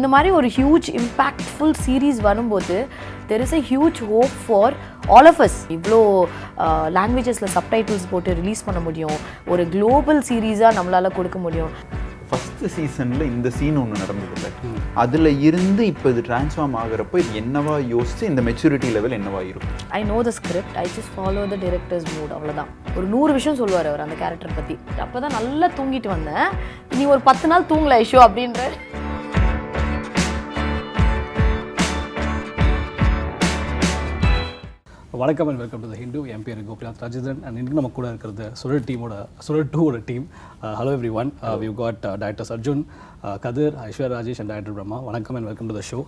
இந்த மாதிரி ஒரு ஹியூஜ் இம்பேக்ட்ஃபுல் சீரீஸ் வரும்போது there is a huge hope for all of us. இவ்வளோ லாங்குவேஜஸில் சப்டைட்டில்ஸ் போட்டு ரிலீஸ் பண்ண முடியும், ஒரு குளோபல் சீரீஸாக நம்மளால் கொடுக்க முடியும். ஃபஸ்ட்டு சீசனில் இந்த சீன் ஒன்று நடந்ததில்லை, அதில் இருந்து இப்போ இது ட்ரான்ஸ்ஃபார்ம் ஆகிறப்போ இது என்னவா யோசிச்சு இந்த மெச்சூரிட்டி லெவல் என்னவா இருக்கும்? ஐ know the script, I just follow the directors mood, அவ்வளோதான். ஒரு 100 விஷயம் சொல்லுவார் அவர் அந்த கேரக்டர் பற்றி. அப்போ தான் நல்லா தூங்கிட்டு வந்தேன், நீ ஒரு 10 நாள் தூங்கல ஐஷோ அப்படின்ற. வணக்கம் and welcome to the Hindu. என் பேர் Gopinath, Rajendran, அண்ட் இன்றைக்கு நம்ம கூட இருக்கிறது சுழல் டீமோட சுழல் 2 team. Hello every one, we've got director Sarjun, Kathir, Aishwarya Rajesh and director Bramma. Vanakkam and welcome to the show.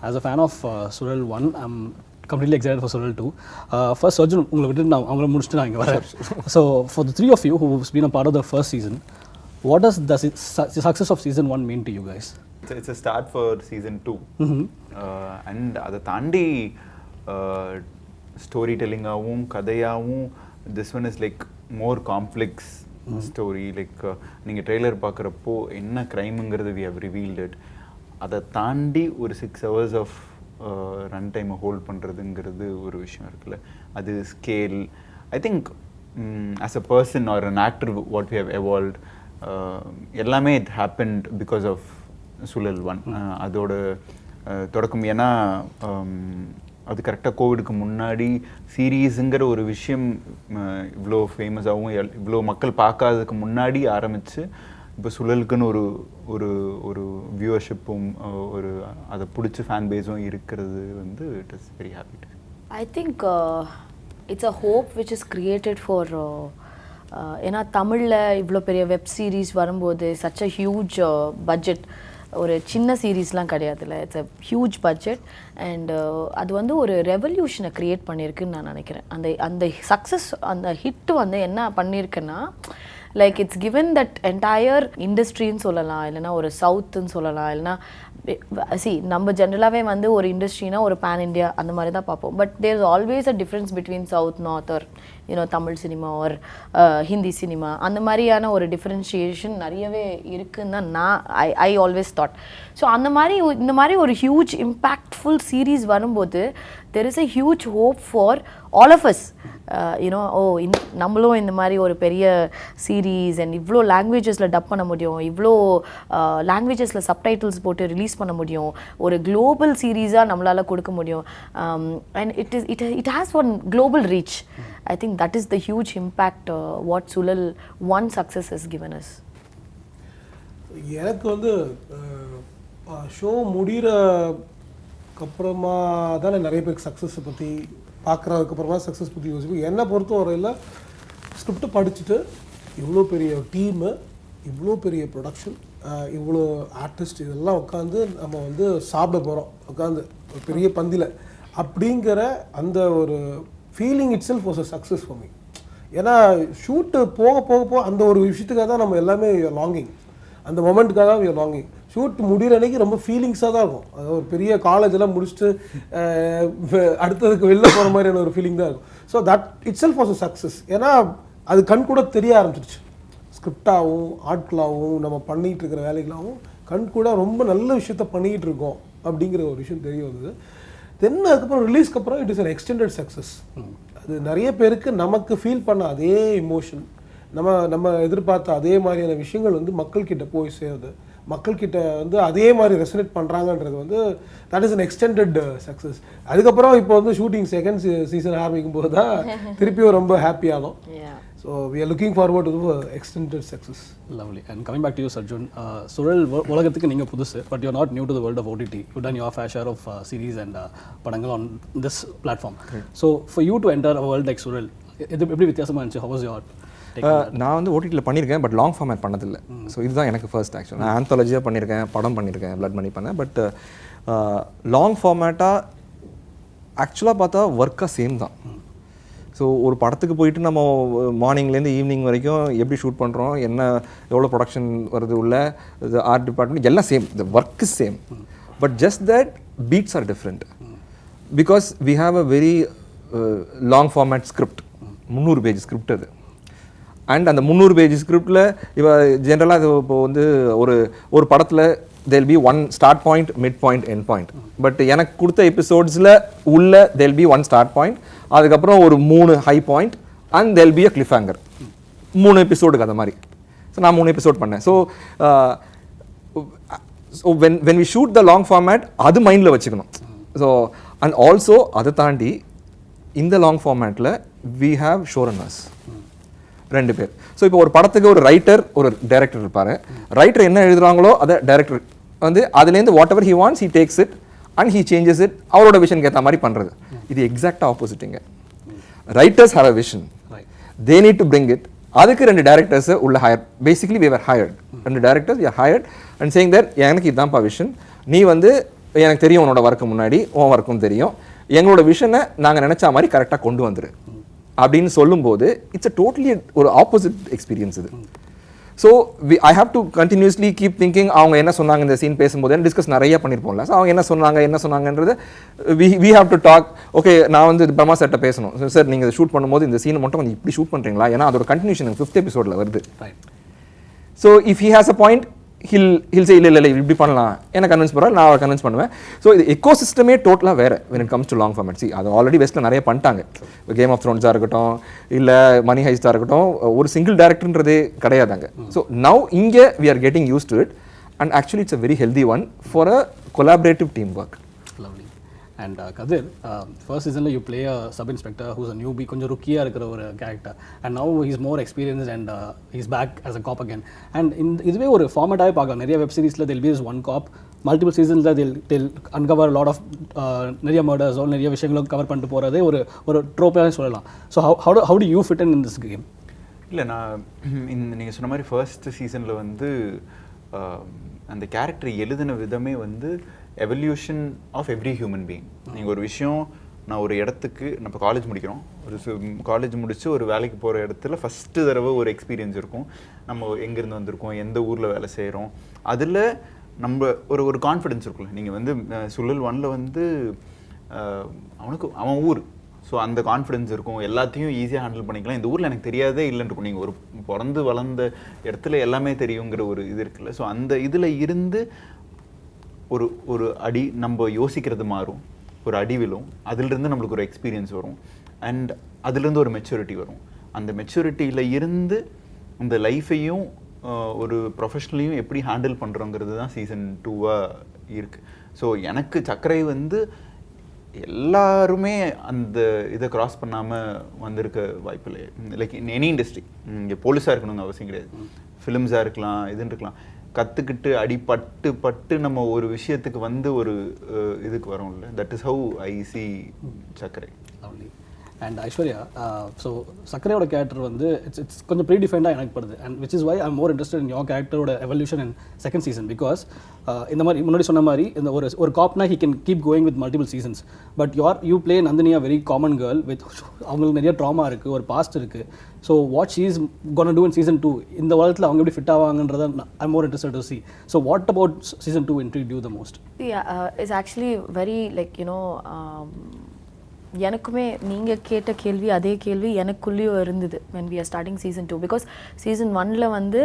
As a fan of Sural 1, I'm completely excited for Sural 2. First Sarjun, உங்களை விட்டு நான் அவங்கள முடிச்சுட்டு நான் இங்கே வரேன். So for the three of you who've been a part of the first season, what does the success of season 1 mean to you guys? It's a start for season 2. And அதை தாண்டி ஸ்டோரி டெல்லிங்காகவும் கதையாகவும் this one is like more complex story. Like நீங்கள் trailer பார்க்குறப்போ என்ன க்ரைமுங்கிறது we have revealed it. அதை தாண்டி ஒரு 6 hours ஆஃப் ரன் டைமை ஹோல்ட் பண்ணுறதுங்கிறது ஒரு விஷயம் இருக்குல்ல, அது scale. I think as a person or an actor what we have evolved எல்லாமே it happened because of Suzhal 1. அதோட தொடக்கம். ஏன்னா அது கரெக்டாக கோவிடுக்கு முன்னாடி சீரீஸுங்கிற ஒரு விஷயம் இவ்வளோ ஃபேமஸாகவும் இவ்வளோ மக்கள் பார்க்காததுக்கு முன்னாடி ஆரம்பித்து இப்போ சுழலுக்குன்னு ஒரு ஒரு ஒரு வியூவர்ஷிப்பும் ஒரு அதை பிடிச்ச ஃபேன் பேஸும் இருக்கிறது வந்து it is very happy. I think it's a hope which is created for, ஏன்னா தமிழில் இவ்வளோ பெரிய வெப் சீரிஸ் வரும்போது சச் அ ஹியூஜ் பட்ஜெட், ஒரு சின்ன சீரீஸ்லாம் கிடையாதுல்ல, it's a huge budget. And அது வந்து ஒரு ரெவல்யூஷனை க்ரியேட் பண்ணியிருக்குன்னு நான் நினைக்கிறேன். அந்த சக்ஸஸ், அந்த ஹிட் வந்து என்ன பண்ணியிருக்குன்னா, like it's given that entire இண்டஸ்ட்ரின்னு சொல்லலாம், இல்லைனா ஒரு சவுத்துன்னு சொல்லலாம், இல்லைனா நம்ம ஜென்ரலாகவே வந்து ஒரு இண்டஸ்ட்ரினா ஒரு பேன் இண்டியா அந்த மாதிரி தான் பார்ப்போம். But there is always a difference between south, north, or you know Tamil cinema or Hindi cinema. அந்த மாதிரியான ஒரு டிஃப்ரென்ஷியேஷன் நிறையவே இருக்குன்னு தான் நான் ஐ ஆல்வேஸ் தாட். ஸோ இந்த மாதிரி ஒரு ஹியூஜ் இம்பேக்ட்ஃபுல் சீரீஸ் வரும்போது there is a huge hope for all of us. You know நம்மளும் இந்த மாதிரி ஒரு பெரிய சீரீஸ் அண்ட் இவ்வளோ லாங்குவேஜஸில் டப் பண்ண முடியும், இவ்வளோ லாங்குவேஜஸில் சப்டைட்டில்ஸ் போட்டு ரிலீஸ் பண்ண முடியும், ஒரு குளோபல் சீரீஸாக நம்மளால் கொடுக்க முடியும். And it has one global reach. I think that is the huge impact what Sulal 1 success has given us. எனக்கு வந்து ஷோ முடிகிற அப்புறமா தானே நிறைய பேருக்கு சக்ஸஸை பற்றி பார்க்குறதுக்கப்புறமா சக்ஸஸ் பற்றி யோசிப்போம். என்னை பொறுத்த வரையில் ஸ்கிரிப்ட் படிச்சுட்டு இவ்வளோ பெரிய டீமு, இவ்வளோ பெரிய ப்ரொடக்ஷன், இவ்வளோ ஆர்டிஸ்ட், இதெல்லாம் உட்காந்து நம்ம வந்து சாப்பிட போகிறோம் உட்காந்து ஒரு பெரிய பந்தியில் அப்படிங்கிற அந்த ஒரு feeling it self was a success for me. ஏன்னா ஷூட்டு போக போக போக அந்த ஒரு விஷயத்துக்காக தான் நம்ம எல்லாமே லாங்கிங், அந்த மொமெண்ட்டுக்காக தான் வி ஆர் லாங்கிங். ஷூட் முடிகிற அன்றைக்கி ரொம்ப ஃபீலிங்ஸாக தான் இருக்கும். அது ஒரு பெரிய காலேஜெல்லாம் முடிச்சுட்டு அடுத்ததுக்கு வெளில போகிற மாதிரியான ஒரு ஃபீலிங் தான் இருக்கும். So that it self was a success. ஏன்னா அது கண் கூட தெரிய ஆரம்பிச்சிருச்சு. ஸ்கிரிப்டாகவும் ஆட்களாகவும் நம்ம பண்ணிகிட்டு இருக்கிற வேலைகளாகவும் கண் கூட ரொம்ப நல்ல விஷயத்த பண்ணிக்கிட்டு இருக்கோம் அப்படிங்கிற ஒரு விஷயம் தெரிய வந்தது. தென் அதுக்கப்புறம் ரிலீஸ்க்கு அப்புறம் it is an extended success. அது நிறைய பேருக்கு நமக்கு ஃபீல் பண்ண அதே இமோஷன், நம்ம எதிர்பார்த்த அதே மாதிரியான விஷயங்கள் வந்து மக்கள்கிட்ட போய் சேருது, மக்கள்கிட்ட வந்து அதே மாதிரி ரெசனேட் பண்ணுறாங்கன்றது வந்து that is an extended success. அதுக்கப்புறம் இப்போ வந்து ஷூட்டிங் செகண்ட் சீசன் ஆரம்பிக்கும் போது தான் திருப்பியும் ரொம்ப ஹாப்பியாகும். So we are looking forward to the extended success. Lovely. And coming back to you, Sarjun, Sural உலகத்துக்கு நீங்க புதுசு, but you are not new to the world of OTT. You've done your fair share of series and படங்கள் on this platform. So for you to enter a world like Sural, எப்படி வித்தியாசமா இருந்துச்சு? How was your take on that? நான் வந்து ஓடிடியில் பண்ணியிருக்கேன், but long format பண்ணதில்லை. So இதுதான் எனக்கு ஃபர்ஸ்ட். ஆக்சுவலாக நான் ஆந்தாலஜியாக பண்ணியிருக்கேன், படம் பண்ணியிருக்கேன், பிளட் மணி பண்ணேன். பட் லாங் ஃபார்மேட்டாக ஆக்சுவலாக பார்த்தா ஒர்க்காக சேம் தான். ஸோ ஒரு படத்துக்கு போயிட்டு நம்ம மார்னிங்லேருந்து ஈவினிங் வரைக்கும் எப்படி ஷூட் பண்ணுறோம், என்ன எவ்வளோ ப்ரொடக்ஷன் வருது, உள்ள இது ஆர்ட் டிபார்ட்மெண்ட் எல்லாம் same, the work is same. But just that beats are different because we have a very long format script. 300 page script அது. அண்ட் அந்த 300 பேஜ் ஸ்கிரிப்டில் இப்போ ஜென்ரலாக அது இப்போ வந்து ஒரு படத்தில் there'll be one start point, mid point, end point. But எனக்கு கொடுத்த எபிசோட்ஸில் உள்ள there'll be one start point, அதுக்கப்புறம் ஒரு 3 high point and there'll be a cliffhanger. 3 எபிசோடுக்கு அந்த மாதிரி. ஸோ நான் 3 எபிசோட் பண்ணேன். So when we shoot the long format, அது மைண்டில் வச்சுக்கணும். ஸோ அண்ட் ஆல்சோ அதை தாண்டி இந்த லாங் ஃபார்மேட்டில் we have showrunners. 2 பேர். ஸோ இப்போ ஒரு படத்துக்கு ஒரு ரைட்டர் ஒரு டைரக்டர் இருப்பார். ரைட்டர் என்ன எழுதுறாங்களோ அதை டைரக்டர் வந்து அதுலேருந்து whatever he wants he takes it and he changes it அவரோட விஷனுக்கு ஏற்ற மாதிரி பண்ணுறது. இது எக்ஸாக்டாக ஆப்போசிட்டுங்க. Writers have a vision, they need to bring it. அதுக்கு 2 டேரக்டர்ஸை உள்ள hire. Basically we are hired. 2 directors we are hired and saying that எனக்கு இதுதான்ப்பா விஷன், நீ வந்து எனக்கு தெரியும் உன்னோட ஒர்க்கு முன்னாடி உன் ஒர்க்கும் தெரியும், எங்களோட விஷனை நாங்கள் நினச்சா மாதிரி கரெக்டாக கொண்டு வந்துரு அப்படின்னு சொல்லும்போது இட்ஸ் அ டோட்டலி ஒரு ஆப்போசிட் எக்ஸ்பீரியன்ஸ் இது. So I have to continuously keep thinking அவங்க என்ன சொன்னாங்க இந்த சீன் பேசும்போது டிஸ்கஸ் நிறைய பண்ணியிருப்போம்ல. ஸோ அவங்க என்ன சொன்னாங்கன்றது we have to talk. Okay நான் வந்து பிரம்மா செட்டை பேசணும் சார், நீங்கள் ஷூட் பண்ணும்போது இந்த சீனை மட்டும் கொஞ்சம் இப்படி ஷூட் பண்ணுறீங்களா, ஏன்னா அதோட கண்டினியூஷன் 5th எபிசோடில் வருது. So if he has a point hill சே இல்லை இப்படி பண்ணலாம், என்ன கன்வின்ஸ் பண்ணுறேன், நான் அவரை கன்வின்ஸ் பண்ணுவேன். ஸோ இது எக்கோ சிஸ்டமே டோட்டலாக வேறு when it comes to long format. அது ஆல்ரெடி வெஸ்ட்டில் நிறைய பண்ணிட்டாங்க. கேம் ஆஃப் த்ரோன்ஸாக இருக்கட்டும் இல்லை மணி ஹைஸ்டாக இருக்கட்டும், ஒரு சிங்கிள் டேரக்டர்ன்றதே கிடையாதாங்க. ஸோ நவ் இங்கே we are getting used to it and actually it's a very healthy one for a collaborative teamwork. Lovely. And Kathir, first season you play a sub-inspector who's a newbie, கொஞ்சம் ருக்கியாக இருக்கிற ஒரு character, and now he's more experienced and he's back as a cop again. And இதுவே ஒரு ஃபார்மேட்டாகவே பார்க்கலாம். நிறைய web சீரிஸில் there'll be this one cop, multiple சீசன்ஸில் they'll uncover a lot of நிறைய மர்டர்ஸோ நிறைய விஷயங்களும் கவர் பண்ணிட்டு போகிறதே ஒரு ட்ரோப்பாக சொல்லலாம். So how do you fit in this game? இல்லை நான் நீங்கள் சொன்ன மாதிரி ஃபர்ஸ்ட் சீசனில் வந்து அந்த கேரக்டர் எழுதின விதமே வந்து evolution of every human being. நீங்கள் ஒரு விஷயம், நான் ஒரு இடத்துக்கு நம்ம காலேஜ் முடிக்கிறோம், ஒரு காலேஜ் முடித்து ஒரு வேலைக்கு போகிற இடத்துல ஃபஸ்ட்டு தடவை ஒரு எக்ஸ்பீரியன்ஸ் இருக்கும். நம்ம எங்கேருந்து வந்திருக்கோம், எந்த ஊரில் வேலை செய்கிறோம், அதில் நம்ம ஒரு கான்ஃபிடென்ஸ் இருக்குல்ல. நீங்கள் வந்து சுழல் 1ல் வந்து அவன் ஊர், ஸோ அந்த கான்ஃபிடென்ஸ் இருக்கும், எல்லாத்தையும் ஈஸியாக ஹேண்டில் பண்ணிக்கலாம். இந்த ஊரில் எனக்கு தெரியாதே இல்லைன்னு இருக்கும். நீங்கள் ஒரு பிறந்து வளர்ந்த இடத்துல எல்லாமே தெரியுங்கிற ஒரு இது இருக்குல்ல. ஸோ அந்த இதில் இருந்து ஒரு அடி நம்ம யோசிக்கிறது மாறும், ஒரு அடி விழும், அதிலிருந்து நம்மளுக்கு ஒரு எக்ஸ்பீரியன்ஸ் வரும் அண்ட் அதுலேருந்து ஒரு மெச்சூரிட்டி வரும். அந்த மெச்சூரிட்டியில் இருந்து இந்த லைஃப்பையும் ஒரு ப்ரொஃபஷ்னலையும் எப்படி ஹேண்டில் பண்ணுறோங்கிறது தான் சீசன் 2 இருக்குது. ஸோ எனக்கு சக்கரை வந்து எல்லாருமே அந்த இதை கிராஸ் பண்ணாமல் வந்திருக்க வாய்ப்பு இல்லை. லைக் இன் எனி இண்டஸ்ட்ரி, இங்கே போலீஸாக இருக்கணுங்க அவசியம் கிடையாது, ஃபிலிம்ஸாக இருக்கலாம், இதுன்னு இருக்கலாம். கற்றுக்கிட்டு அடிப்பட்டு நம்ம ஒரு விஷயத்துக்கு வந்து ஒரு இதுக்கு வரோம்ல. That is how I see Sakkarai. And Aishwarya, so சக்கரையோட கேரக்டர் வந்து இட்ஸ் கொஞ்சம் ப்ரீடிஃபைண்டாக எனக்கு படுது. And which is why I'm more interested in your கேரக்டரோட evolution in second season. Because இந்த மாதிரி முன்னாடி சொன்ன மாதிரி இந்த ஒரு காப்னா he can keep going with multiple seasons. But you play நந்தினியா வெரி காமன் கேர்ள் வித் அவங்களுக்கு நிறைய ட்ராமா இருக்குது, ஒரு பாஸ்ட் இருக்குது. So what she is gonna do in season 2, இந்த உலகத்தில் அவங்க எப்படி ஃபிட் ஆவாங்கன்றதை I'm more interested to see. So what about season 2 intrigued you the most? It's actually very like எனக்குமே நீங்கள் கேட்ட கேள்வி அதே கேள்வி எனக்குள்ளேயும் இருந்தது when we are starting season 2. Because season 1ல் வந்து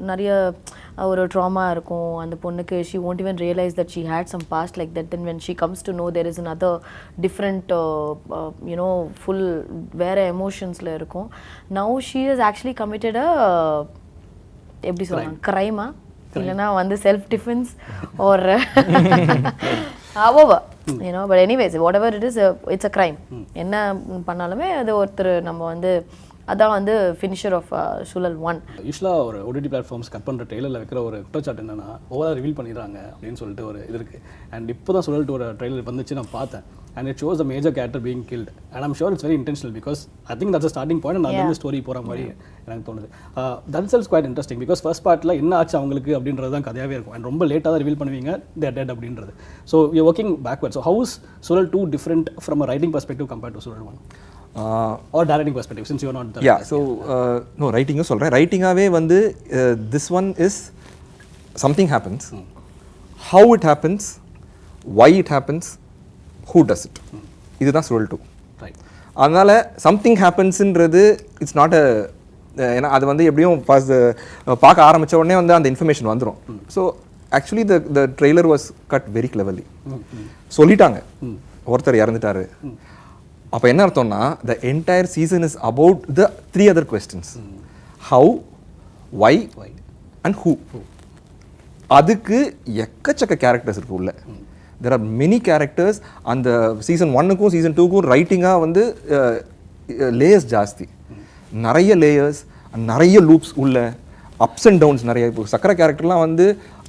நிறைய ஒரு ட்ராமா இருக்கும் அந்த பொண்ணுக்கு. she won't even realize that she had some past like that. Then when she comes to know there is another different full வேறு எமோஷன்ஸில் இருக்கும். now she has actually committed a எப்படி சொல்லலாம், கிரைமா இல்லைனா வந்து self defence or however but anyways whatever it is, it's a crime. என்ன பண்ணாலுமே அது ஒருத்தர் நம்ம வந்து அதான் வந்து ஃபினிஷர் ஆஃப் சுழல் 1. யூஸ்வலாக ஒரு ஓடிடி பிளாட்ஃபார்ம்ஸ் கட் பண்ணுற ட்ரெயிலரில் வைக்கிற ஒரு குற்றச்சாட்டு என்னன்னா ஓவராக ரிவீல் பண்ணிடுறாங்க அப்படின்னு சொல்லிட்டு ஒரு இது இருக்குது. அண்ட் இப்போ தான் சுழல்ட்டு ஒரு ட்ரெயிலர் வந்துச்சு நான் பார்த்தேன். And it shows the major character being killed. And I'm sure it's very intentional because I think that's starting point. நான் வந்து ஸ்டோரி போகிற மாதிரி எனக்கு தோணுது. That sells quite interesting because first பார்ட்டில் என்ன ஆச்சு அவங்களுக்கு அப்படின்றது தான் கதையாகவே இருக்கும். அண்ட் ரொம்ப லேட்டாக தான் ரிவீல் பண்ணுவீங்க தேர் டெட் அப்படின்றது. So you working backward. So how's சுழல் 2 different from a writing perspective compared to சுழல் 1? Or directing perspective, since you are not the no writing சொல்றேன். ரைட்டிங்காவே வந்து this one is something happens, how it happens, why it happens, who does it, இதுதான் சுழல் 2. Right. அதனால something happensன்றது it's not ஏன்னா அது வந்து எப்படியும் பார்க்க ஆரம்பித்த உடனே வந்து அந்த இன்ஃபர்மேஷன் வந்துடும். So actually the trailer was cut very cleverly. சொல்லிட்டாங்க ஒருத்தர் இறந்துட்டாரு. அப்போ என்ன அர்த்தம்னா the entire season is about the 3 other questions. How, why and who. அதுக்கு எக்கச்சக்க கேரக்டர்ஸ் இருக்கு உள்ள. There are many characters. அந்த சீசன் 1க்கும் சீசன் 2க்கும் ரைட்டிங்காக வந்து லேயர்ஸ் ஜாஸ்தி, நிறைய லேயர்ஸ், நிறைய லூப்ஸ் உள்ள, அப்ஸ் அண்ட் டவுன்ஸ் நிறைய. இப்போ சக்கரை கேரக்டர்லாம் வந்து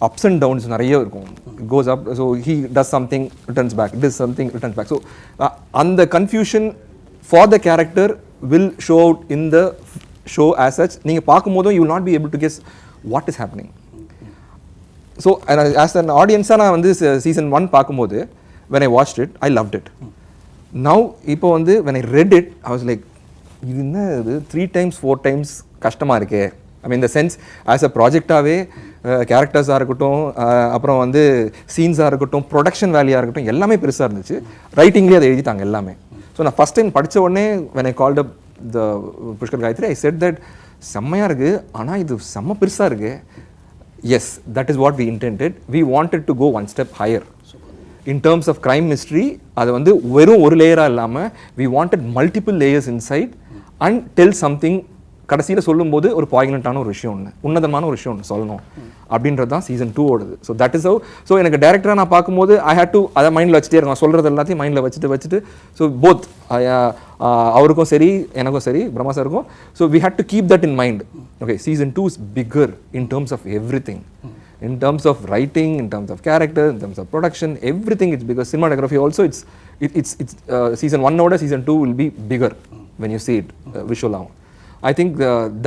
அப்ஸ் அண்ட் டவுன்ஸ் நிறைய இருக்கும். Goes up, so he does something, returns back, does something, returns back. So அந்த confusion for the character will show out in the show as such. நீங்கள் பார்க்கும்போதும் you will not be able to guess what is happening. So as an ஆடியன்ஸாக நான் வந்து season 1 பார்க்கும்போது when I watched it, I loved it. Now இப்போ வந்து when I read it, I was like, இது என்ன இது 3 times 4 times கஷ்டமாக இருக்கே. ஐ மீன் இந்த சென்ஸ் ஆஸ் அ ப்ராஜெக்டாகவே கேரக்டர்ஸாக இருக்கட்டும், அப்புறம் வந்து சீன்ஸாக இருக்கட்டும், ப்ரொடக்ஷன் வேல்யூவாக இருக்கட்டும், எல்லாமே பெருசாக இருந்துச்சு. ரைட்டிங்லேயே அதை எழுதிட்டாங்க எல்லாமே. ஸோ நான் ஃபஸ்ட் டைம் படித்த உடனே when I called up the Pushkar Gayatri, I said that செம்மையாக இருக்குது, ஆனால் இது செம்ம பெருசாக இருக்குது. Yes, that is what we intended. We wanted to go one step higher. In terms of crime mystery, அது வந்து வெறும் ஒரு லேயராக இல்லாமல் we wanted multiple layers inside and tell something. கடைசியில் சொல்லும்போது ஒரு பாயிக்னட்டான ஒரு விஷயம் ஒன்று, உன்னதமான ஒரு விஷயம் ஒன்று சொல்லணும் அப்படின்றது தான் சீசன் 2 ஓடுது. So that is how. So எனக்கு டேரக்டராக நான் பார்க்கும்போது ஐ ஹேட் டு அதை மைண்டில் வச்சுட்டே இருக்கேன், சொல்கிறது எல்லாத்தையும் மைண்டில் வச்சுட்டு ஸோ போத் அவருக்கும் சரி எனக்கும் சரி பிரம்மா சாருக்கும். So we had to keep that in mind. Okay, season 2 is bigger in terms of everything. In terms of writing, in terms of character, in terms of production, everything it's bigger. Cinematography also, it's season 1 order, season 2 will be bigger when you see it visual now. I think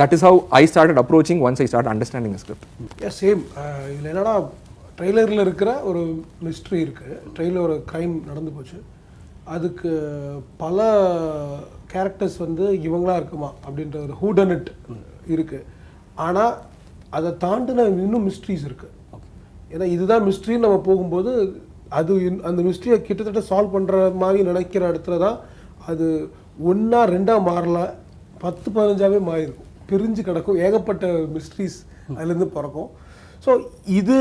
that is how I started approaching once I started understanding the script. Yeah, same. இதில் என்னன்னா ட்ரெய்லரில் இருக்கிற ஒரு mystery இருக்குது. Trailer ஒரு crime நடந்து போச்சு, அதுக்கு பல கேரக்டர்ஸ் வந்து இவங்களா இருக்குமா அப்படின்ற ஒரு ஹூ டன் இட் இருக்குது. ஆனால் அதை தாண்டின இன்னும் மிஸ்ட்ரிஸ் இருக்குது. ஏன்னா இதுதான் மிஸ்ட்ரின்னு நம்ம போகும்போது அது அந்த மிஸ்ட்ரியை கிட்டத்தட்ட சால்வ் பண்ணுற மாதிரி நினைக்கிற இடத்துல தான் அது 1 2 மாறல, 10-15 மாறிருக்கும், பிரிஞ்சு கிடக்கும், ஏகப்பட்ட மிஸ்ட்ரிஸ் அதுலேருந்து பிறக்கும். ஸோ இது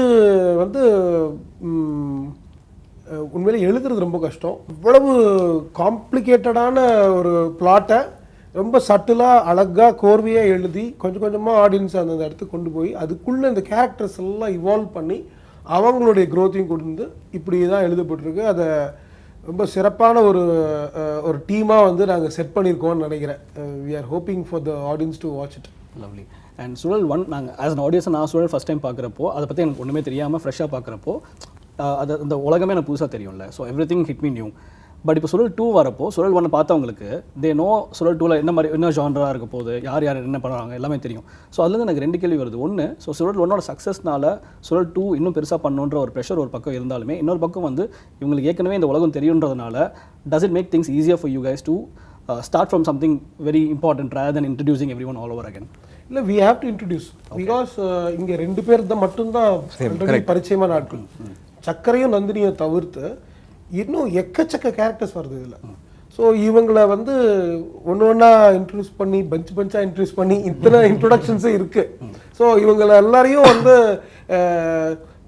வந்து உண்மையிலே எழுதுறது ரொம்ப கஷ்டம். இவ்வளவு காம்ப்ளிகேட்டடான ஒரு பிளாட்டை ரொம்ப சட்டிலாக அழகாக கோர்வையாக எழுதி கொஞ்சம் கொஞ்சமாக ஆடியன்ஸ் அந்த இடத்துக்கு கொண்டு போய் அதுக்குள்ளே இந்த கேரக்டர்ஸ் எல்லாம் இவால்வ் பண்ணி அவங்களுடைய க்ரோத்தையும் கொண்டு வந்து இப்படி தான் எழுதப்பட்டிருக்கு. அதை ரொம்ப சிறப்பான ஒரு டீமாக வந்து நாங்கள் செட் பண்ணியிருக்கோம்னு நினைக்கிறேன். We are hoping for the audience to watch it. Lovely. And Suzhal 1 நாங்கள் ஆஸ் அன் ஆடியன்ஸை நான் சுழல் ஃபஸ்ட் டைம் பார்க்குறப்போ அதை பற்றி எனக்கு ஒன்றுமே தெரியாமல் ஃப்ரெஷ்ஷாக பார்க்குறப்போ அது அந்த உலகமே எனக்கு புதுசாக தெரியும்ல. So every thing hit me new. But இப்போ சுழல் 2 வரப்போ சுழல் 1 பார்த்தவங்களுக்கு தே நோ சுழல் 2ல என்ன ஜான்ராக இருக்க போகுது, யார் என்ன பண்ணுறாங்க எல்லாமே தெரியும். ஸோ அதுலேருந்து எனக்கு 2 கேள்வி வருது. ஒன்று, ஸோ சுழல் 1ஓட சக்ஸஸ்னால சுழல் 2 இன்னும் பெருசாக பண்ணணுன்ற ஒரு ப்ரெஷர் ஒரு பக்கம் இருந்தாலுமே, இன்னொரு பக்கம் வந்து இவங்களுக்கு ஏற்கனவே இந்த உலகம் தெரியுன்றதுனால does it make things easier for you guys to start from something very important rather than introducing every one all over again? இல்லை, we have to introduce because இங்கே 2 பேர் தான் மட்டும்தான் பரிச்சயமான நாட்கள். சக்கரையும் நந்தினியை தவிர்த்து இன்னும் எக்கச்சக்க கேரக்டர்ஸ் வருது இதில். ஸோ இவங்களை வந்து ஒன்றா இன்ட்ரடியூஸ் பண்ணி பஞ்சாக இன்ட்ரடியூஸ் பண்ணி இத்தனை இன்ட்ரொடக்ஷன்ஸும் இருக்குது. ஸோ இவங்களை எல்லாரையும் வந்து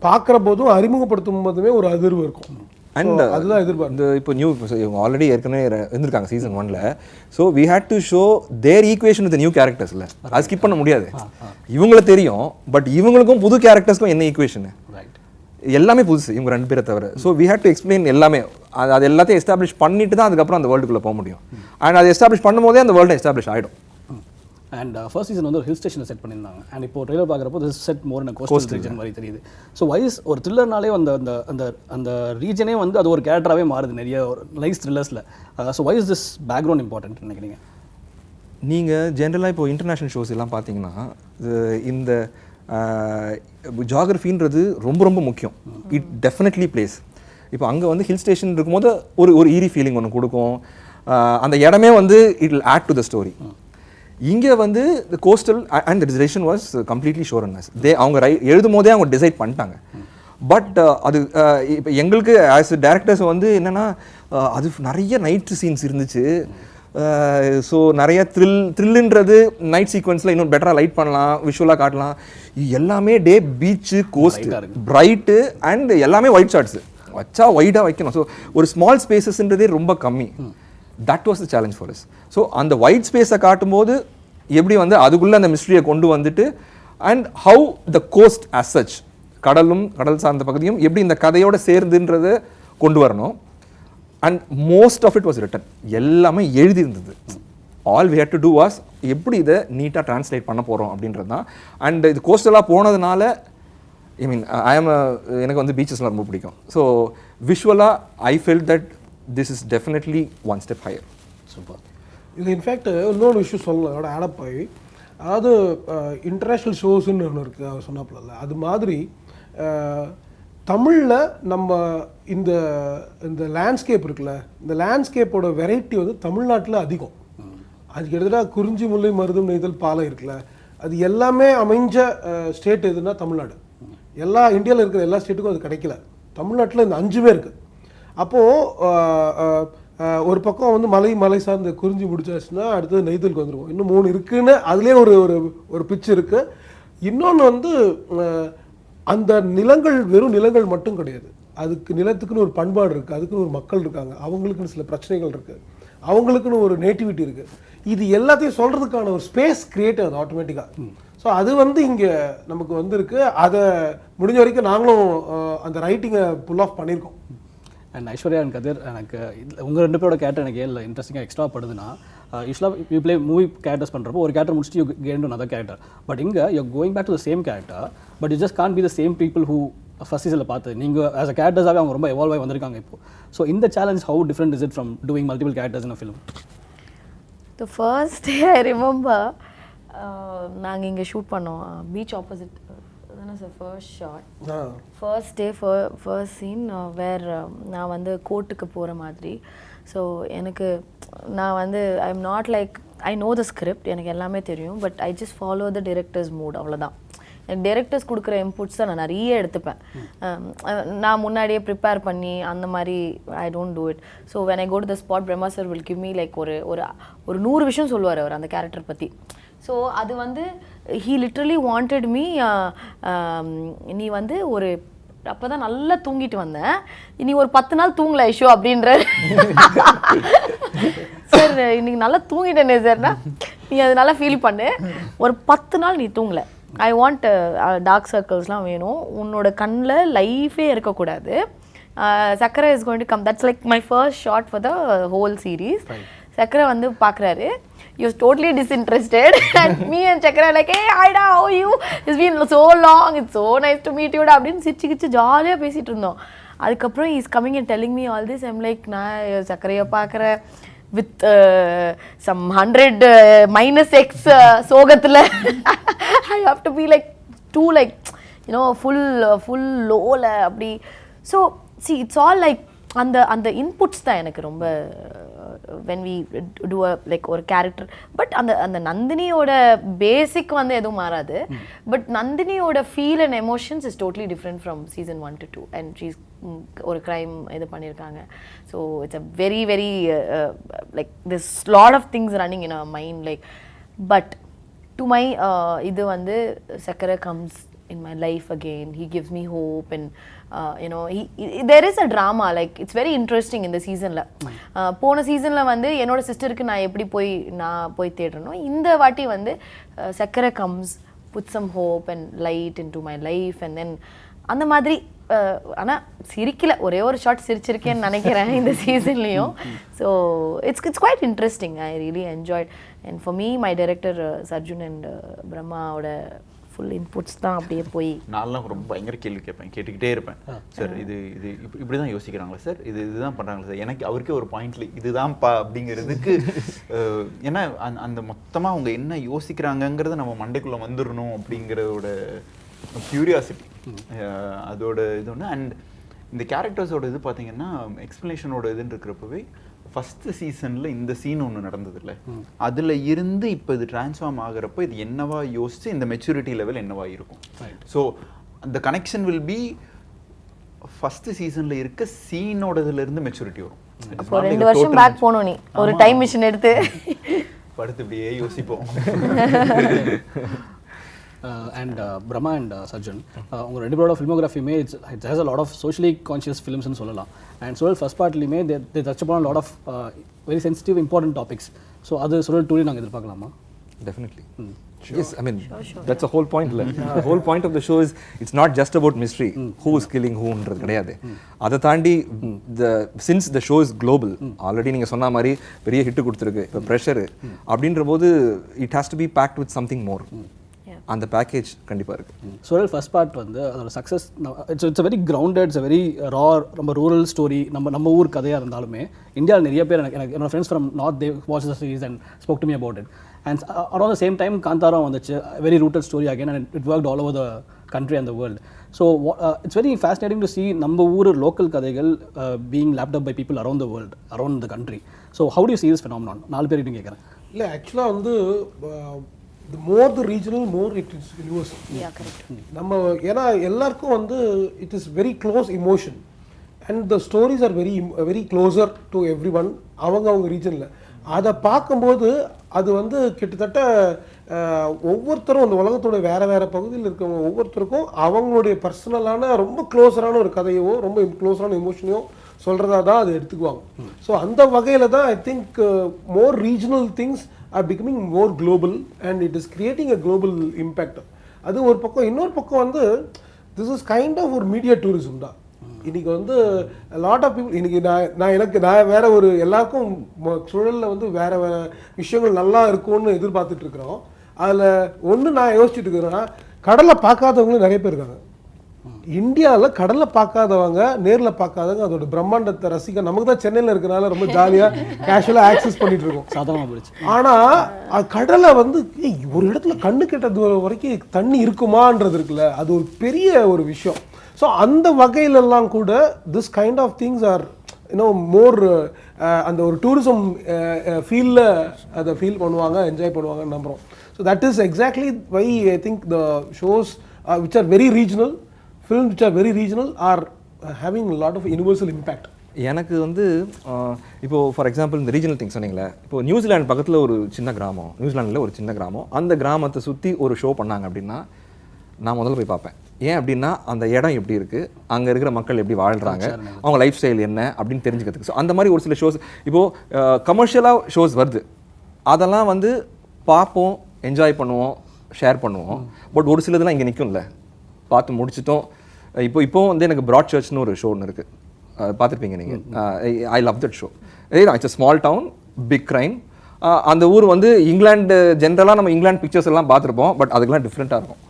பார்க்குற போதும் அறிமுகப்படுத்தும் போதுமே ஒரு அதிர்வு இருக்கும். அண்ட் அதுதான் எதிர்பார்ப்பு. இப்போ இவங்க ஆல்ரெடி ஏற்கனவே இருந்திருக்காங்க சீசன் 1ல. So we had to show their equation with new கேரக்டர்ஸில். அது ஸ்கிப் பண்ண முடியாது. இவங்கள தெரியும், பட் இவங்களுக்கும் புது கேரக்டர்ஸ்க்கும் என்ன ஈக்குவேஷன், எல்லாமே புதுசு இவங்க 2 பேரை தவிர. So we had to explain எல்லாமே. அது எல்லாத்தையும் எஸ்டாப்ளிஷ் பண்ணிட்டு தான் அதுக்கப்புறம் அந்த வேர்ல்டுக்குள்ளே போக முடியும். அண்ட் அதை எஸ்டாப்ளிஷ் பண்ணும்போதே அந்த வேர்ல்டு எஸ்டாப்ளிஷ் ஆகிடும். அண்ட் ஃபர்ஸ்ட் சீசன் வந்து ஒரு ஹில் ஸ்டேஷனை செட் பண்ணியிருந்தாங்க. அண்ட் இப்போ ட்ரெய்லர் பார்க்குறப்போ this set more in coastal region மாதிரி தெரியுது. ஸோ வைஸ் ஒரு த்ரில்லர்னாலே அந்த அந்த அந்த ரீஜனே வந்து அது ஒரு கேரக்டராகவே மாறுது நிறைய ஒரு லைஃப் த்ரில்லர்ஸில். So why's this background important நினைக்கிறீங்க? நீங்கள் ஜென்ரலாக இப்போ இன்டர்நேஷ்னல் ஷோஸ் எல்லாம் பார்த்தீங்கன்னா இந்த ஜியாகிரஃபின்றது ரொம்ப ரொம்ப முக்கியம். It definitely place. இப்போ அங்கே வந்து ஹில் ஸ்டேஷன் இருக்கும்போது ஒரு ஈரி ஃபீலிங் ஒன்று கொடுக்கும். அந்த இடமே வந்து it will add to the story. இங்கே வந்து the coastal and the decision was completely sure and அவங்க எழுதும் போதே அவங்க டிசைட் பண்ணிட்டாங்க. பட் அது இப்போ எங்களுக்கு ஆஸ் டேரக்டர்ஸ் வந்து என்னென்னா அது நிறைய நைட் சீன்ஸ் இருந்துச்சு. ஸோ நிறைய த்ரில்லுன்றது நைட் சீக்வன்ஸில் இன்னும் பெட்டராக லைட் பண்ணலாம், விஷுவலாக காட்டலாம். எல்லாமே the beach coast bright and எல்லாமே ஒயிட் ஷாட்ஸு வச்சா ஒயிட்டாக வைக்கணும். ஸோ ஒரு ஸ்மால் ஸ்பேசஸ்ன்றதே ரொம்ப கம்மி. That was the challenge for us. So அந்த ஒயிட் ஸ்பேஸை காட்டும்போது எப்படி வந்து அதுக்குள்ளே அந்த மிஸ்ட்ரியை கொண்டு வந்துட்டு and how the coast as such, கடல் சார்ந்த பகுதியும் எப்படி இந்த கதையோட சேர்ந்துன்றதை கொண்டு வரணும். And most of it was written, எல்லாமே எழுதியிருந்தது. All we had to do வாஸ் எப்படி இதை நீட்டாக ட்ரான்ஸ்லேட் பண்ண போகிறோம் அப்படின்றது தான். அண்ட் இது கோஸ்டலாக போனதுனால எனக்கு வந்து பீச்சஸ்லாம் ரொம்ப பிடிக்கும். ஸோ விஷுவலாக I felt that this is definitely one step higher. Super. இது இன்ஃபேக்ட் இன்னொன்று விஷயம் சொல்லலாம், அதோட ஆடப் ஆகி, அதாவது இன்டர்நேஷ்னல் ஷோஸுன்னு ஒன்று இருக்குது அவர் சொன்னாப்புல, அது மாதிரி தமிழில் நம்ம இந்த இந்த லேண்ட்ஸ்கேப் இருக்குல்ல, இந்த லேண்ட்ஸ்கேப்போட வெரைட்டி வந்து தமிழ்நாட்டில் அதிகம். அது கிட்டத்தட்ட குறிஞ்சி முல்லை மருதம் நெய்தல் பாலை இருக்குல்ல, அது எல்லாமே அமைஞ்ச ஸ்டேட் எதுனா தமிழ்நாடு. எல்லா இந்தியாவில் இருக்கிற எல்லா ஸ்டேட்டுக்கும் அது கிடைக்கல. தமிழ்நாட்டில் இந்த 5 இருக்குது. அப்போது ஒரு பக்கம் வந்து மலை சார்ந்த குறிஞ்சி முடிச்சாச்சுன்னா அடுத்தது நெய்தலுக்கு வந்துடுவோம். இன்னும் 3 இருக்குன்னு அதுலேயே ஒரு பிச்சு இருக்குது. இன்னொன்று வந்து அந்த நிலங்கள் வெறும் நிலங்கள் மட்டும் கிடையாது, அதுக்கு நிலத்துக்குன்னு ஒரு பண்பாடு இருக்குது, அதுக்குன்னு ஒரு மக்கள் இருக்காங்க, அவங்களுக்குன்னு சில பிரச்சனைகள் இருக்குது, அவங்களுக்குன்னு ஒரு நேட்டிவிட்டி இருக்குது. இது எல்லாத்தையும் சொல்கிறதுக்கான ஒரு ஸ்பேஸ் கிரியேட் ஆகுது ஆட்டோமேட்டிக்காக. ஸோ அது வந்து இங்கே நமக்கு வந்துருக்கு. அதை முடிஞ்ச வரைக்கும் நாங்களும் அந்த ரைட்டிங்கை புல் ஆஃப் பண்ணியிருக்கோம். அண்ட் ஐஸ்வர்யா அண்ட் கதிர், எனக்கு உங்கள் 2 பேரோட கேரக்டர் எனக்கு ஏன் இன்ட்ரெஸ்டிங்காக எக்ஸ்ட்ரா படுதுன்னா, யூஸ்வலாக யூ ப்ளே மூவி கேரக்டர்ஸ் பண்ணுறப்போ ஒரு கேரக்டர் முடிச்சுட்டு you gain to another character. But இங்கே you going back to the same character, but you just can't be the same people who first சீசனில் பார்த்து நீங்கள் ஆஸ் அ கேரக்டர்ஸாகவே அவங்க ரொம்ப எவால்வ் ஆகி வந்திருக்காங்க இப்போ. ஸோ இந்த challenge how different is it from doing multiple characters in a film? The first day I remember, நாங்கள் இங்கே ஷூட் பண்ணோம் பீச் ஆப்போசிட் தானே sir first shot. First day first scene where நான் வந்து கோர்ட்டுக்கு போகிற மாதிரி. ஸோ எனக்கு நான் வந்து I am not like I know the script, எனக்கு எல்லாமே தெரியும், but I just follow the directors mood, அவ்வளோதான். எனக்கு டைரக்டர்ஸ் கொடுக்குற இன்புட்ஸ் தான் நான் நிறைய எடுத்துப்பேன். நான் முன்னாடியே ப்ரிப்பேர் பண்ணி அந்த மாதிரி I don't do it. So when I go to the spot, Brahma sir will give me like ஒரு 100 விஷயம் சொல்லுவார் அவர் அந்த கேரக்டர் பற்றி. ஸோ அது வந்து ஹீ லிட்ரலி வாண்டட் மீ, நீ வந்து ஒரு அப்போ தான் நல்லா தூங்கிட்டு வந்தேன், இனி ஒரு 10 நாள் தூங்கல ஐஷோ அப்படின்ற. சார் இன்னைக்கு நல்லா தூங்கிட்டேனே சார்னா, நீ அது நல்லா ஃபீல் பண்ணு, ஒரு 10 நாள் நீ தூங்கலை, ஐ வாண்ட் டார்க் சர்க்கிள்ஸ்லாம் வேணும், உன்னோட கண்ணில் லைஃபே இருக்கக்கூடாது, Sakkarai is going to come. That's like my first shot for the whole series. Sakkarai வந்து பார்க்குறாரு, you're totally disinterested, and me and Chakra like, hey Aida, how are you, it's been so long, it's so nice to meet you அப்படின்னு சிரிச்சு ஜாலியாக பேசிகிட்டு இருந்தோம். அதுக்கப்புறம் he's coming and telling me all this. I'm like, நான் சக்கரையை பார்க்குறேன் with some 100 -x சோகத்தில். I have to be like too like, you know, full lowல அப்படி. So see, it's all like அந்த இன்புட்ஸ் தான் எனக்கு ரொம்ப when we do a like ஒரு character. But அந்த நந்தினியோட பேசிக் வந்து எதுவும் மாறாது, பட் நந்தினியோட feel and emotions is totally different from season 1 to 2. And she's ஒரு க்ரைம் இது பண்ணியிருக்காங்க. So it's a very very like this lot of things running in our mind like. But to my இது வந்து Sakkarai comes in my life again, he gives me hope, and you know, there is a drama, like it's very interesting in the season la. போன சீசன்ல வந்து என்னோட சிஸ்டருக்கு நான் எப்படி போய் தேடுறனோ, இந்த வாட்டி வந்து சக்கரை comes, put some hope and light into my life, and then அந்த மாதிரி. ஆனால் சிரிக்கல, ஒரே ஒரு ஷார்ட் சிரிச்சிருக்கேன்னு நினைக்கிறேன் இந்த சீசன்லேயும். So it's quite interesting, I really enjoyed. And for me my director Sarjun and பிரம்மாவோட ஃபுல் இன்புட்ஸ் தான் அப்படியே போய் நான்லாம் ரொம்ப பயங்கர கேள்வி கேட்டுக்கிட்டே இருப்பேன். சார் இது இப்படி தான் யோசிக்கிறாங்களா சார், இதுதான் பண்ணுறாங்களா சார், எனக்கு அவருக்கே ஒரு பாயிண்ட்ல இதுதான்ப்பா அப்படிங்கிறதுக்கு. ஏன்னா அந்த மொத்தமாக அவங்க என்ன யோசிக்கிறாங்கங்கிறத நம்ம மண்டைக்குள்ளே வந்துடணும் அப்படிங்கிறதோட க்யூரியாசிட்டி, அதோட இது ஒன்று. அண்ட் இந்த கேரக்டர்ஸோட இது பார்த்தீங்கன்னா எக்ஸ்பிளனேஷனோட இதுன்னு இருக்கிறப்பவே ஃபஸ்ட்டு சீசனில் இந்த சீன் ஒன்று நடந்தது இல்லை, அதில் இருந்து இப்போ இது டிரான்ஸ்ஃபார்ம் ஆகிறப்போ இது என்னவா யோசிச்சு இந்த மெச்சூரிட்டி லெவல் என்னவா இருக்கும். ஸோ அந்த கனெக்ஷன் வில் பி ஃபர்ஸ்ட் சீசன்ல இருக்க சீனோடதுல இருந்து மெச்சூரிட்டி வரும். அப்போ 2 வருஷம் பேக் போகணும், நீ ஒரு டைம் மிஷின் எடுத்து படுத்து இப்படியே யோசிப்போம். And Bramma and Sarjun, உங்க ரெண்டு பேரோட ஃபில்மோகிராஃபியுமே it has a lot of socially conscious films னு சொல்லலாம். And Suzhal first partலையுமே they touch upon a lot of very sensitive important topics. So அது Suzhal 2 நாங்க எதிர்பார்க்கலாமா? Definitely. Yes, I mean, that's the whole point. The whole point of the show is it's not just about mystery. Who is killing who ன்றது கிடையாது. அதை தாண்டி since the show is global, already நீங்க சொன்ன மாதிரி பெரிய hit கொடுத்துருக்கு, இப்போ ப்ரெஷர் அப்படின்ற போது it has to be packed with something more. அந்த பேக்கேஜ் கண்டிப்பாக இருக்குது. Suzhal ஃபர்ஸ்ட் பார்ட் வந்து அதோட success it's very grounded, it's very raw, ரொம்ப ரூரல் ஸ்டோரி. நம்ம ஊர் கதையாக இருந்தாலுமே இந்தியாவில் நிறைய பேர் எனக்கு என்னோட friends from north they watch the series and spoke to me about it. And around the same time Kantara வந்துச்சு, very rooted story again, and it worked all over the country and the world. So it's very fascinating to see நம்ம ஊர் local கதைகள் being lapped up by people around the world, around the country. So how do you see this phenomenon? 4 பேர் கிட்ட கேட்குறேன். இல்லை ஆக்சுவலாக வந்து the more the regional, more it is universal. Yeah, correct. நம்ம ஏன்னா எல்லாருக்கும் வந்து it is very close emotion and the stories are very closer to everyone அவங்க ரீஜனில். அதை பார்க்கும்போது அது வந்து கிட்டத்தட்ட ஒவ்வொருத்தரும் அந்த உலகத்தோட வேறு பகுதியில் இருக்கவங்க ஒவ்வொருத்தருக்கும் அவங்களுடைய பர்சனலான ரொம்ப க்ளோஸரான ஒரு கதையோ ரொம்ப க்ளோஸரான எமோஷனையோ சொல்கிறதா தான் அதை எடுத்துக்குவாங்க. ஸோ அந்த வகையில் தான் I think more regional things are becoming more global and it is creating a global impact. அது ஒரு பக்கம். இன்னொரு பக்கம் வந்து this is kind of ஒரு மீடியா டூரிசம் தான். இன்னைக்கு வந்து லாட் ஆஃப் பீப்புள் இன்னைக்கு நான் வேற ஒரு எல்லாருக்கும் சூழலில் வந்து வேற விஷயங்கள் நல்லா இருக்கும்னு எதிர்பார்த்துட்டு இருக்கிறோம். அதில் ஒன்று நான் யோசிச்சுட்டு இருக்கிறேன்னா, கடலை பார்க்காதவங்களும் நிறைய பேர் இருக்காங்க. இந்தியாவில் கடலை பார்க்காதவங்க, நேரில் பார்க்காதவங்க அதோட பிரம்மாண்டத்தை ரசிக்க நமக்கு தான் சென்னையில் இருக்கிறனால ரொம்ப ஜாலியாக கேஷுவலாக ஆக்சஸ் பண்ணிட்டு இருக்கோம். சாதாரணமாக போயிடுச்சு. ஆனால் கடலை வந்து ஒரு இடத்துல கண்ணு கெட்டது வரைக்கும் தண்ணி இருக்குமான்றது இருக்குல்ல, அது ஒரு பெரிய ஒரு விஷயம். ஸோ அந்த வகையிலெல்லாம் கூட this kind of things are more அந்த ஒரு டூரிசம் ஃபீல்டில் அதை ஃபீல் பண்ணுவாங்க, என்ஜாய் பண்ணுவாங்கன்னு நம்புகிறோம். So that is exactly why I think the shows which are very regional, films which are very regional are having a lot of universal impact. எனக்கு வந்து இப்போ ஃபார் எக்ஸாம்பிள் இந்த ரீஜனல் திங்ஸ் சொன்னீங்களே, இப்போ New Zealand பக்கத்தில் ஒரு சின்ன கிராமம், நியூசிலாண்டில் ஒரு சின்ன கிராமம், அந்த கிராமத்தை சுற்றி ஒரு ஷோ பண்ணாங்க அப்படின்னா நான் முதல்ல போய் பார்ப்பேன். ஏன் அப்படின்னா அந்த இடம் எப்படி இருக்குது, அங்கே இருக்கிற மக்கள் எப்படி வாழ்கிறாங்க, அவங்க லைஃப் ஸ்டைல் என்ன அப்படின்னு தெரிஞ்சுக்கிறதுக்கு. ஸோ அந்த மாதிரி ஒரு சில ஷோஸ் இப்போது கமர்ஷியலாக ஷோஸ் வருது, அதெல்லாம் வந்து பார்ப்போம், என்ஜாய் பண்ணுவோம், ஷேர் பண்ணுவோம். பட் ஒரு சிலதெல்லாம் இங்கே நிற்கும்ல, பார்த்து முடிச்சிட்டோம். இப்போ வந்து எனக்கு ப்ராட் சர்ச்னு ஒரு ஷோ ஒன்று இருக்குது, பார்த்துருப்பீங்க நீங்கள். I love that show. It's a small town, big crime. அந்த ஊர் வந்து இங்கிலாந்து ஜென்ரலாக நம்ம இங்கிலாந்து பிக்சர்ஸ் எல்லாம் பார்த்துருப்போம், பட் அதுக்கெல்லாம் டிஃப்ரெண்ட்டாக இருக்கும்.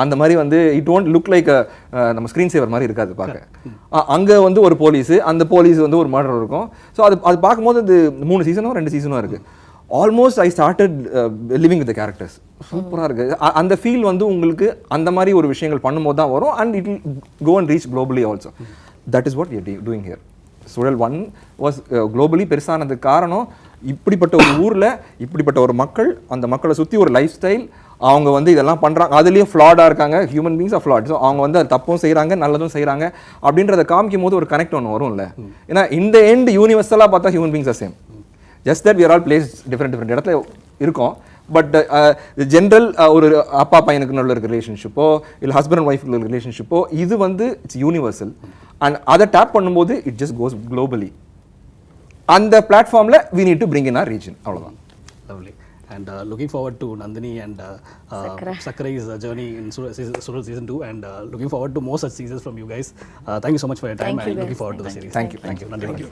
அந்த மாதிரி வந்து இட் ஒன்ட் லுக் லைக் நம்ம ஸ்க்ரீன் சேவர் மாதிரி இருக்காது பார்க்க. அங்கே வந்து ஒரு போலீஸு, அந்த போலீஸ் வந்து ஒரு மர்டர் இருக்கும். ஸோ அது பார்க்கும்போது அது 3 சீசனோ 2 சீசனோ இருக்குது. Almost I started living with the characters. சூப்பராக இருக்குது. அந்த ஃபீல் வந்து உங்களுக்கு அந்த மாதிரி ஒரு விஷயங்கள் பண்ணும்போது தான் வரும். And it will go and reach globally also. That is what we are doing here. Suzhal 1 was globally பெருசானதுக்கு காரணம் இப்படிப்பட்ட ஒரு ஊரில் இப்படிப்பட்ட ஒரு மக்கள், அந்த மக்களை சுற்றி ஒரு லைஃப் ஸ்டைல், அவங்க வந்து இதெல்லாம் பண்ணுறாங்க, அதுலேயும் ஃப்ளாடாக இருக்காங்க, human beings are flat. So அவங்க வந்து அது தப்பும் செய்கிறாங்க, நல்லதும் செய்கிறாங்க அப்படின்றத காமிக்கும் போது ஒரு கனெக்ட் ஒன்று வரும்ல. ஏன்னா இந்த எண்ட் யூனிவர்சலாக பார்த்தா human beings are same. Just that we are all places different இடத்துல இருக்கோம். பட் ஜென்ரல் ஒரு அப்பா பையனுக்கு உள்ள ரிலேஷன்ஷிப்போ இல்லை ஹஸ்பண்ட் அண்ட் ஒய்ஃபுக்கு உள்ள ரிலேஷன்ஷிப்போ இது வந்து இட்ஸ் யூனிவர்சல். அண்ட் அதை டேப் பண்ணும்போது இட் ஜஸ்ட் கோஸ் குளோபலி. அந்த பிளாட்ஃபார்மில் we need to bring in our region. அவ்வளோதான். Lovely. And looking forward to Nandini and Sakrai's journey in Suzhal season 2, and looking forward to more such seasons from you guys. Thank you so much for your time, and looking forward to the series. Thank you. Nandini.